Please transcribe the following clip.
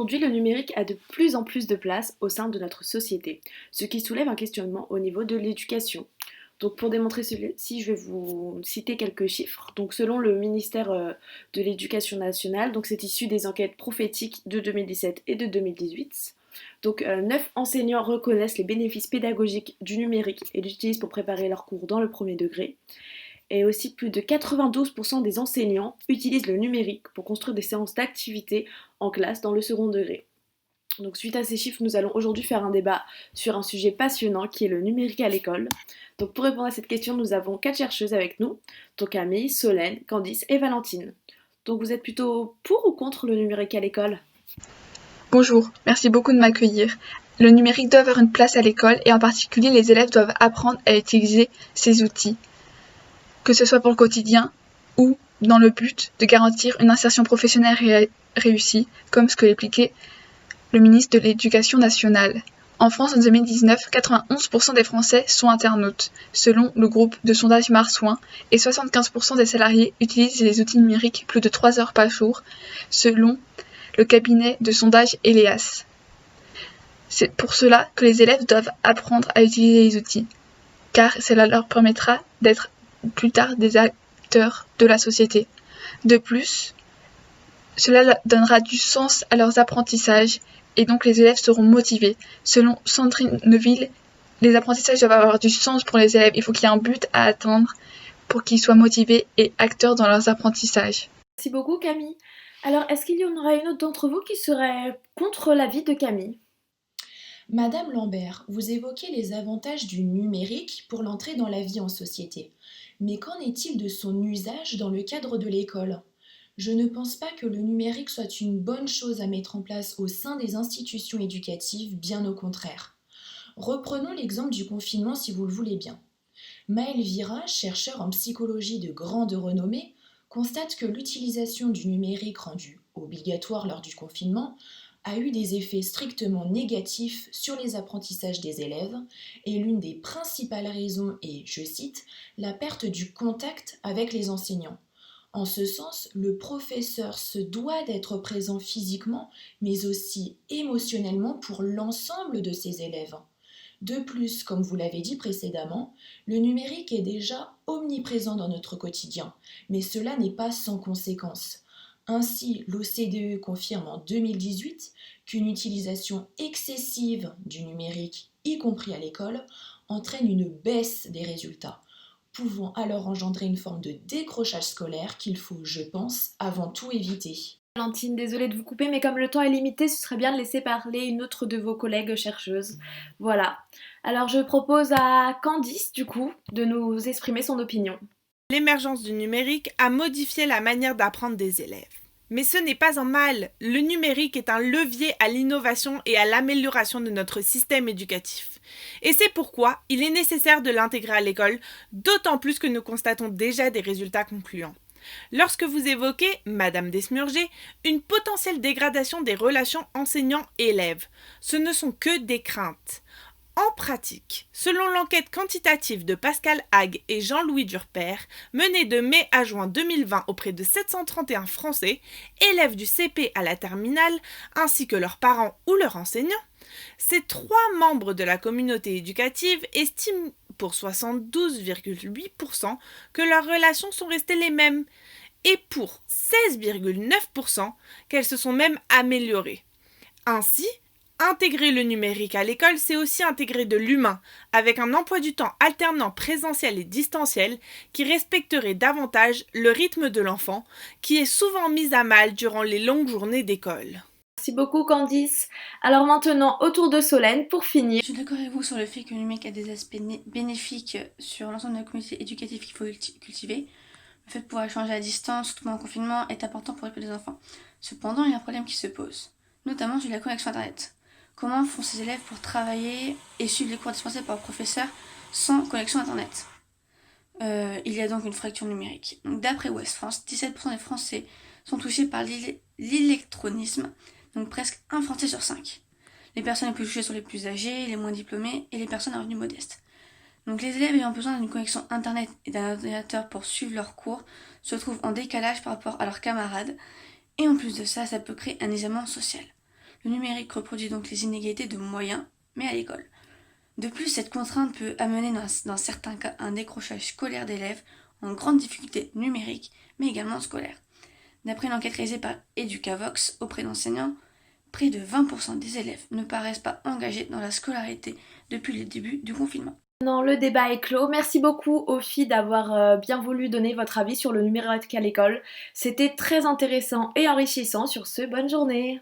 Aujourd'hui, le numérique a de plus en plus de place au sein de notre société, ce qui soulève un questionnement au niveau de l'éducation. Donc pour démontrer ceci, je vais vous citer quelques chiffres. Donc selon le ministère de l'Éducation nationale, donc c'est issu des enquêtes prophétiques de 2017 et de 2018. Donc 9 enseignants reconnaissent les bénéfices pédagogiques du numérique et l'utilisent pour préparer leurs cours dans le premier degré. Et aussi plus de 92% des enseignants utilisent le numérique pour construire des séances d'activité en classe dans le second degré. Donc suite à ces chiffres, nous allons aujourd'hui faire un débat sur un sujet passionnant qui est le numérique à l'école. Donc pour répondre à cette question, nous avons 4 chercheuses avec nous, donc Camille, Solène, Candice et Valentine. Donc vous êtes plutôt pour ou contre le numérique à l'école? Bonjour, merci beaucoup de m'accueillir. Le numérique doit avoir une place à l'école et en particulier les élèves doivent apprendre à utiliser ces outils, que ce soit pour le quotidien ou dans le but de garantir une insertion professionnelle réussie, comme ce que l'expliquait le ministre de l'Éducation nationale. En France, en 2019, 91% des Français sont internautes, selon le groupe de sondage Marsouin, et 75% des salariés utilisent les outils numériques plus de 3 heures par jour, selon le cabinet de sondage Elias. C'est pour cela que les élèves doivent apprendre à utiliser les outils, car cela leur permettra d'être plus tard des acteurs de la société. De plus, cela donnera du sens à leurs apprentissages et donc les élèves seront motivés. Selon Sandrine Neuville, les apprentissages doivent avoir du sens pour les élèves. Il faut qu'il y ait un but à atteindre pour qu'ils soient motivés et acteurs dans leurs apprentissages. Merci beaucoup Camille. Alors est-ce qu'il y en aura une autre d'entre vous qui serait contre l'avis de Camille? Madame Lambert, vous évoquez les avantages du numérique pour l'entrée dans la vie en société. Mais qu'en est-il de son usage dans le cadre de l'école ? Je ne pense pas que le numérique soit une bonne chose à mettre en place au sein des institutions éducatives, bien au contraire. Reprenons l'exemple du confinement si vous le voulez bien. Maël Vira, chercheur en psychologie de grande renommée, constate que l'utilisation du numérique rendue obligatoire lors du confinement a eu des effets strictement négatifs sur les apprentissages des élèves et l'une des principales raisons est, je cite, la perte du contact avec les enseignants. En ce sens, le professeur se doit d'être présent physiquement mais aussi émotionnellement pour l'ensemble de ses élèves. De plus, comme vous l'avez dit précédemment, le numérique est déjà omniprésent dans notre quotidien, mais cela n'est pas sans conséquences. Ainsi, l'OCDE confirme en 2018 qu'une utilisation excessive du numérique, y compris à l'école, entraîne une baisse des résultats, pouvant alors engendrer une forme de décrochage scolaire qu'il faut, je pense, avant tout éviter. Valentine, désolée de vous couper, mais comme le temps est limité, ce serait bien de laisser parler une autre de vos collègues chercheuses. Voilà. Alors je propose à Candice, du coup, de nous exprimer son opinion. L'émergence du numérique a modifié la manière d'apprendre des élèves. Mais ce n'est pas un mal. Le numérique est un levier à l'innovation et à l'amélioration de notre système éducatif. Et c'est pourquoi il est nécessaire de l'intégrer à l'école, d'autant plus que nous constatons déjà des résultats concluants. Lorsque vous évoquez, Madame Desmurger, une potentielle dégradation des relations enseignants-élèves, ce ne sont que des craintes. En pratique, selon l'enquête quantitative de Pascal Hague et Jean-Louis Durper, menée de mai à juin 2020 auprès de 731 Français, élèves du CP à la terminale, ainsi que leurs parents ou leurs enseignants, ces 3 membres de la communauté éducative estiment pour 72,8% que leurs relations sont restées les mêmes, et pour 16,9% qu'elles se sont même améliorées. Ainsi, intégrer le numérique à l'école, c'est aussi intégrer de l'humain, avec un emploi du temps alternant présentiel et distanciel qui respecterait davantage le rythme de l'enfant, qui est souvent mis à mal durant les longues journées d'école. Merci beaucoup Candice. Alors maintenant, au tour de Solène pour finir. Je suis d'accord avec vous sur le fait que le numérique a des aspects bénéfiques sur l'ensemble de la communauté éducative qu'il faut cultiver. Le fait de pouvoir échanger à distance, surtout pendant le confinement, est important pour les enfants. Cependant, il y a un problème qui se pose, notamment sur la connexion Internet. Comment font ces élèves pour travailler et suivre les cours dispensés par le professeur sans connexion Internet ? Il y a donc une fracture numérique. Donc, d'après Ouest France, 17% des Français sont touchés par l'électronisme, donc presque un Français sur 5. Les personnes les plus touchées sont les plus âgées, les moins diplômées et les personnes à revenus modestes. Donc les élèves ayant besoin d'une connexion Internet et d'un ordinateur pour suivre leurs cours se trouvent en décalage par rapport à leurs camarades et en plus de ça, ça peut créer un isolement social. Le numérique reproduit donc les inégalités de moyens, mais à l'école. De plus, cette contrainte peut amener dans certains cas un décrochage scolaire d'élèves en grande difficulté numérique, mais également scolaire. D'après une enquête réalisée par Educavox auprès d'enseignants, près de 20% des élèves ne paraissent pas engagés dans la scolarité depuis le début du confinement. Non, le débat est clos. Merci beaucoup aux filles d'avoir bien voulu donner votre avis sur le numérique à l'école. C'était très intéressant et enrichissant. Sur ce, bonne journée.